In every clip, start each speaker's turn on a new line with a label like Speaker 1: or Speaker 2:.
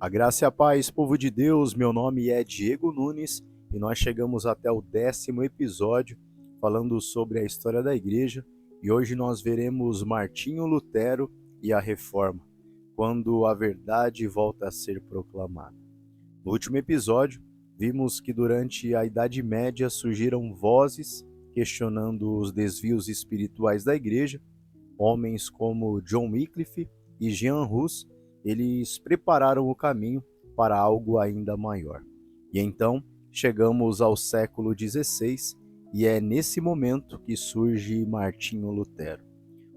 Speaker 1: A graça e a paz, povo de Deus, meu nome é Diego Nunes e nós chegamos até o 10º episódio falando sobre a história da igreja e hoje nós veremos Martinho Lutero e a Reforma, quando a verdade volta a ser proclamada. No último episódio, vimos que durante a Idade Média surgiram vozes questionando os desvios espirituais da igreja. Homens como John Wycliffe e Jean Hus, eles prepararam o caminho para algo ainda maior. E então chegamos ao século XVI e é nesse momento que surge Martinho Lutero.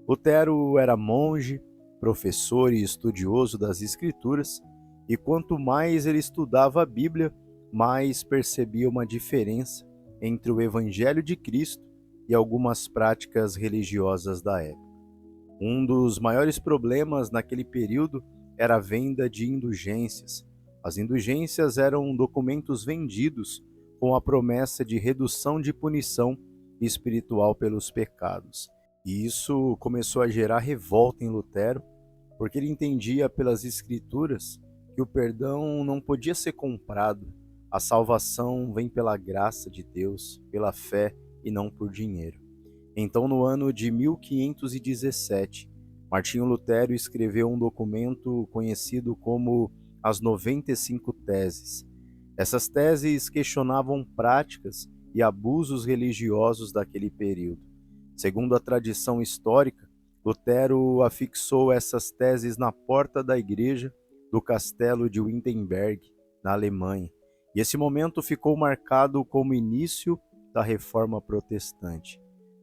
Speaker 1: Lutero era monge, professor e estudioso das Escrituras, e quanto mais ele estudava a Bíblia, mais percebia uma diferença entre o Evangelho de Cristo e algumas práticas religiosas da época. Um dos maiores problemas naquele período era a venda de indulgências. As indulgências eram documentos vendidos com a promessa de redução de punição espiritual pelos pecados. E isso começou a gerar revolta em Lutero, porque ele entendia pelas Escrituras que o perdão não podia ser comprado. A salvação vem pela graça de Deus, pela fé e não por dinheiro. Então, no ano de 1517, Martinho Lutero escreveu um documento conhecido como as 95 Teses. Essas teses questionavam práticas e abusos religiosos daquele período. Segundo a tradição histórica, Lutero afixou essas teses na porta da igreja do castelo de Wittenberg, na Alemanha. E esse momento ficou marcado como início da Reforma Protestante.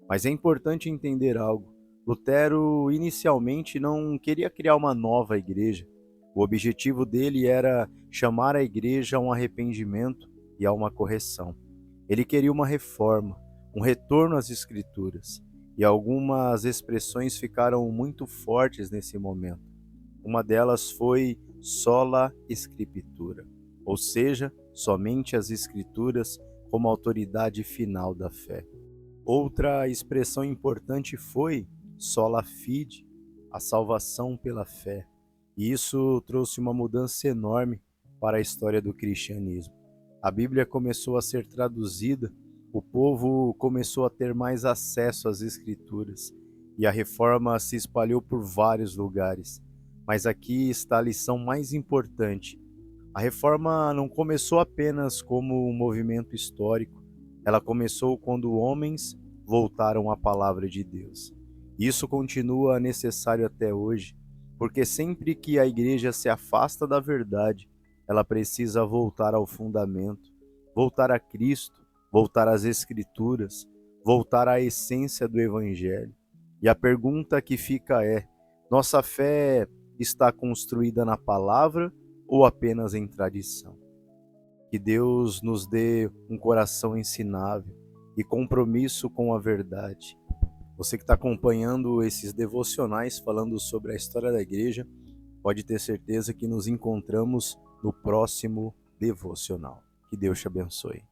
Speaker 1: Mas é importante entender algo. Lutero inicialmente não queria criar uma nova igreja. O objetivo dele era chamar a igreja a um arrependimento e a uma correção. Ele queria uma reforma, um retorno às Escrituras. E algumas expressões ficaram muito fortes nesse momento. Uma delas foi sola scriptura, ou seja, somente as Escrituras como autoridade final da fé. Outra expressão importante foi sola fide, a salvação pela fé. E isso trouxe uma mudança enorme para a história do cristianismo. A Bíblia começou a ser traduzida, o povo começou a ter mais acesso às Escrituras e a reforma se espalhou por vários lugares. Mas aqui está a lição mais importante. A reforma não começou apenas como um movimento histórico, ela começou quando homens voltaram à palavra de Deus. Isso continua necessário até hoje, porque sempre que a igreja se afasta da verdade, ela precisa voltar ao fundamento, voltar a Cristo, voltar às Escrituras, voltar à essência do Evangelho. E a pergunta que fica é: nossa fé está construída na palavra ou apenas em tradição? Que Deus nos dê um coração ensinável e compromisso com a verdade. Você que está acompanhando esses devocionais falando sobre a história da igreja, pode ter certeza que nos encontramos no próximo devocional. Que Deus te abençoe.